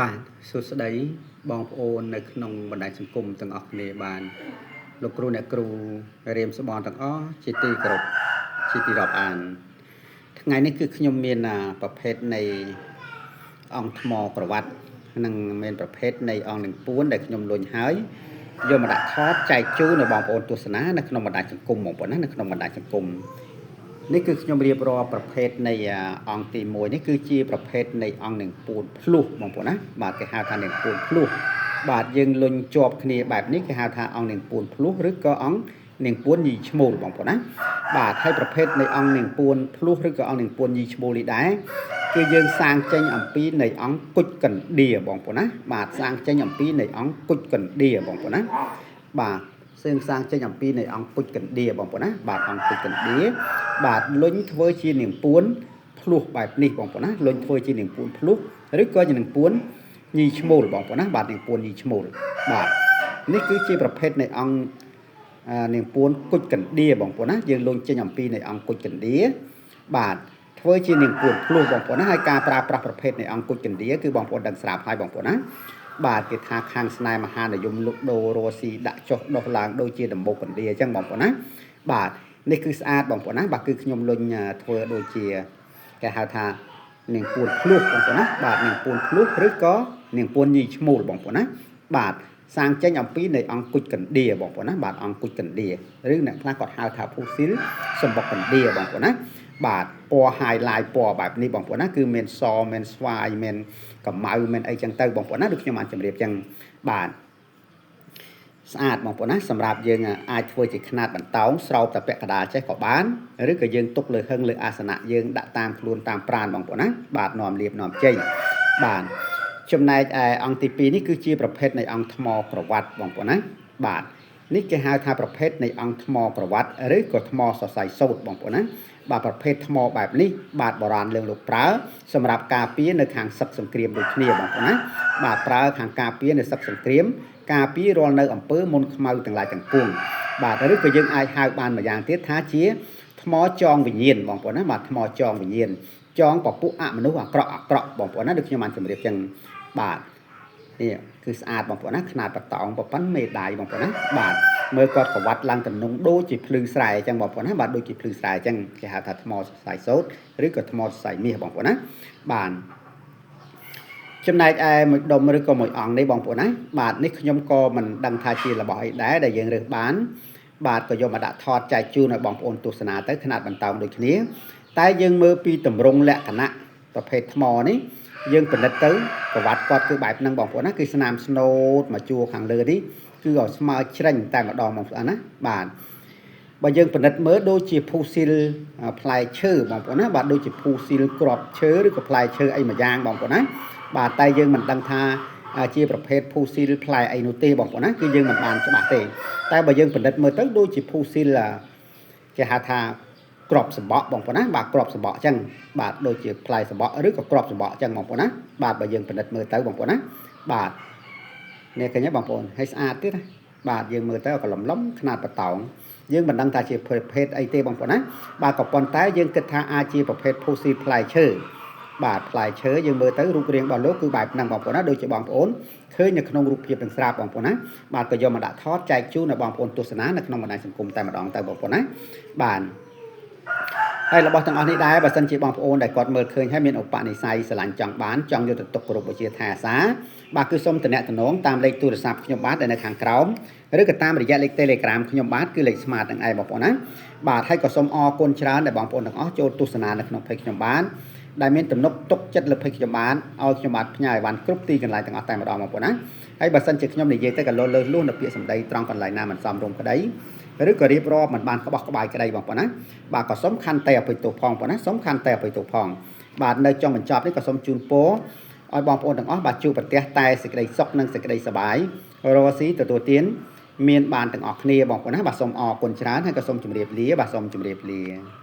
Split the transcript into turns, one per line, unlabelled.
បាទសួស្តីបងប្អូននៅក្នុងបណ្ដាញសង្គមទាំងអស់គ្នាបានលោកគ្រូអ្នកគ្រូរៀមសបនទាំងអស់ជាទីគោរពជាទីរាប់អានថ្ងៃនេះគឺខ្ញុំមានប្រភេទនៃអង្គថ្មក្រវ៉ាត់និងមានប្រភេទនៃអង្គនឹងពួនដែលខ្ញុំលុញហើយយកមកដាក់ថតចែកជូនដល់បងប្អូនទស្សនានៅក្នុងបណ្ដាញសង្គមបងប្អូនណានៅក្នុងបណ្ដាញសង្គមនេះគឺខ្ញុំរៀបរាប់ប្រភេទនៃអង្គទី1នេះគឺជាប្រភេទនៃអង្គនឹងពួនភ្លុះបងប្អូនណាបាទគេហៅថានឹងពួនភ្លុះបាទយើងលុញជាប់គ្នាបែបនេះគេហៅថាអង្គនឹងពួនភ្លុះឬក៏អង្គនឹងពួនញីឈ្មោលបងប្អូនណាបាទហើយប្រភេទនៃអង្គនឹងពួនភ្លុះឬក៏អង្គនឹងពួនញីឈ្មោលនេះដែរគឺយើងសាងចេញអំពីនៃអង្គគុជកណ្ដៀបងប្អូនណាបាទសាងចេញអំពីនៃអង្គគុជកណ្ដៀបងប្អូនណាបាទសាងចេញអំពីនៃអង្គគុជកណ្ដៀបងប្អូនណាបាទអង្គគុជកណ្ដៀបាទលុញធ្វើជានាងពួនភ្លុះបែបនេះបងប្អូនណាលុញធ្វើជានាងពួនភ្លុះឬក៏ជានាងពួនញីឈ្មោលបងប្អូនណាបាទនាងពួនញីឈ្មោលបាទនេះគឺជាប្រភេទនៃអង្គនាងពួនគុជកណ្ដៀបងប្អូនណាយើងលុញចេញអំពីនៃអង្គគុជកណ្ដៀបាទធ្វើជានាងពួនភ្លុះបងប្អូនណាហើយការប្រើប្រាស់ប្រភេទនៃអង្គគុជកណ្ដៀគឺបងប្អូនដឹងស្រាប់ហើយបងប្អូនណាបាទគេថាខាងស្នេហ៍មហានិយមលុកដូររស៊ីដាក់ចុះដោះឡើងដូចជាដំបូកកណ្ដៀអញ្ចឹងបងប្អូនណាបាទនេះគឺស្អាតបងប្អូនណាបាទគឺខ្ញុំលុញធ្វើដូចជាគេហៅថានាងពួនភ្លុះបងប្អូនណាបាទនាងពួនភ្លុះឬក៏នាងពួនញីឈ្មោលបងប្អូនណាបាទសាងចេញអំពីនៃអង្គគុជកណ្ដៀបងប្អូនណាបាទអង្គគុជកណ្ដៀឬអ្នកខ្លះគាត់ហៅថាភូស៊ីលសម្បុកកណ្ដៀបងប្អូនណាបាទពណ៌ highlight ពណ៌បែបនេះបងប្អូនណាគឺមានសមានស្វាយមានកម្ៅមានអីចឹងទៅបងប្អូនណាដូចខ្ញុំបានជម្រាបចឹងបាទស្អាតបងប្អូនណាសម្រាប់យើងអាចធ្វើជាខ្នាតបន្តោងស្រោបតែពាក់កណ្ដាលចេះក៏បានឬក៏យើងទុកលើហឹងលើអាសនៈយើងដាក់តាមខ្លួនតាមប្រាណបងប្អូនណាបាទនាំលៀបនាំជ័យបាទចំណែកឯអង្គទី2នេះគឺជាប្រភេទនៃអង្គថ្មក្រវ៉ាត់បងប្អូនណាបាទនេះគេហៅថាប្រភេទនៃអង្គថ្មក្រវ៉ាត់ឬក៏ថ្មសរសៃសូត្របងប្អូនណាបាទប្រភេទថ្មបែបនេះបាទបុរាណលោកប្រើសម្រាប់ការពារនៅខាងសឹកសង្គ្រាមដូចគ្នាបងប្អូនណាបាទប្រើខាងការពារនៅសឹកសង្គ្រាមការពាររាល់នៅអំពើមុនខ្មៅទាំងឡាយទាំងពួងបាទឬក៏យើងអាចហៅបានម្យ៉ាងទៀតថាជាថ្មចងវិញ្ញាណបងប្អូនណាបាទថ្មចងវិញ្ញាណចងពពួកអមនុស្សអាក្រក់បងប្អូនណាដូចខ្ញុំបានជម្រាបចឹងបាទនេះគឺស្អាតបងប្អូនណាខ្នាតបតោងប៉ុណ្ណមេដៃបងប្អូនណាបាទមើលគាត់ប្រវត្តិឡើងតំណងដូចជាភ្លឺស្រែអញ្ចឹងបងប្អូនណាបាទដូចជាភ្លឺស្រែអញ្ចឹងគេហៅថាថ្មសរសៃសូត្រឬក៏ថ្មសរសៃមាសបងប្អូនណាបាទចំណែកឯមួយដុំឬក៏មួយអង្គនេះបងប្អូនណាបាទនេះខ្ញុំក៏មិនដឹងថាជារបស់អីដែរដែលយើងរើសបានបាទក៏យកមកដាក់ថតចែកជូនឲ្យបងប្អូនទស្សនាទៅខ្នាតបន្តោងដូចគ្នាតែយើងមើលពីតម្រង់លក្ខណៈប្រភេទថ្មនេះយើងពិនិត្យទៅប្រវត្តិគាត់គឺបែបហ្នឹងបងប្អូនណាគឺស្នាមស្នូតមកជួរខាងលើនេះគឺឲ្យស្មើជ្រេញតែម្ដងបងប្អូនណាបាទបើយើងពិនិត្យមើលដូចជាភូស៊ីលផ្លែឈើបងប្អូនណាបាទដូចជាភូស៊ីលគ្រាប់ឈើឬក៏ផ្លែឈើអីមួយយ៉ាងបងប្អូនណាបាទតែយើងមិនដឹងថាជាប្រភេទភូស៊ីលផ្លែអីនោះទេបងប្អូនណាគឺយើងមិនបានច្បាស់ទេតែបើយើងពិនិត្យមើលទៅដូចជាភូស៊ីលគេហៅថាក្របសម្បកបងប្អូនណាបាទក្របសម្បកអញ្ចឹងបាទដូចជាផ្លែសម្បកឬក៏ក្របសម្បកអញ្ចឹងបងប្អូនណាបាទបើយើងពិនិត្យមើលទៅបងប្អូនណាបាទនេះឃើញទេបងប្អូនហើយស្អាតទៀតណាបាទយើងមើលទៅក៏លំលំខ្នាតបតោងយើងមិនដឹងថាជាប្រភេទអីទេបងប្អូនណាបាទក៏ប៉ុន្តែយើងគិតថាអាចជាប្រភេទភូស៊ីលផ្លែឈើបាទផ្លែឈើយើងមើលទៅរូបរាងរបស់លោកគឺបែបហ្នឹងបងប្អូនណាដូចជាបងប្អូនឃើញនៅក្នុងរូបភាពទាំងស្រាប់បងប្អូនណាបាទក៏យកមកដាក់ថតចែកជូនដល់បងប្អូនទស្សនានៅក្នុងបណ្ដាញសង្គមតែម្ដងទៅបងប្អូនណាបាទហើយរបស់ទាំងអស់នេះដែរបើសិនជាបងប្អូនដែលគាត់មើលឃើញហើយមានឧបនិស្ស័យស្រឡាញ់ចង់បានចង់យកទៅទុកគោរពបូជាថែអាសាបាទគឺសូមតំណែងតាមលេខទូរស័ព្ទខ្ញុំបាទដែលនៅខាងក្រោមឬក៏តាមរយៈលេខ Telegram ខ្ញុំបាទគឺលេខ Smart ទាំងឯងបងប្អូនណាបាទហើយក៏សូមអរគុណច្រើនដែលបងប្អូនទាំងអស់ចូលទស្សនានៅក្នុង Page ខ្ញុំបាទដែលមានទំនុកទុកចិត្តលើ Page ខ្ញុំបាទឲ្យខ្ញុំបាទផ្ញើអីវ៉ាន់គ្រប់ទីកន្លែងទាំងអស់តែម្ដងបងប្អូនណាហើយបើសិនជាខ្ញុំនិយាយទៅក៏លើសនៅពាក្យសម្ដីត្រង់កន្លែងណាមិនសមរម្យក្តីឬក៏រៀបរាប់មិនបានក្បោះក្បាយក្តីបងប្អូនណាបាទក៏សូមខន្តីអភ័យទោសផងបងប្អូនណាសូមខន្តីអភ័យទោសផងបាទនៅចុងបញ្ចប់នេះក៏សូមជូនពរឲ្យបងប្អូនទាំងអស់បាទជួបប្រទះតែសេចក្តីសុខនិងសេចក្តីសប្បាយរកស៊ីទទួលទានមានបានទាំងអស់គ្នាបងប្អូនណាបាទសូមអរគុណច្រើនហើយក៏សូមជម្រាបលាបាទសូមជម្រាបលា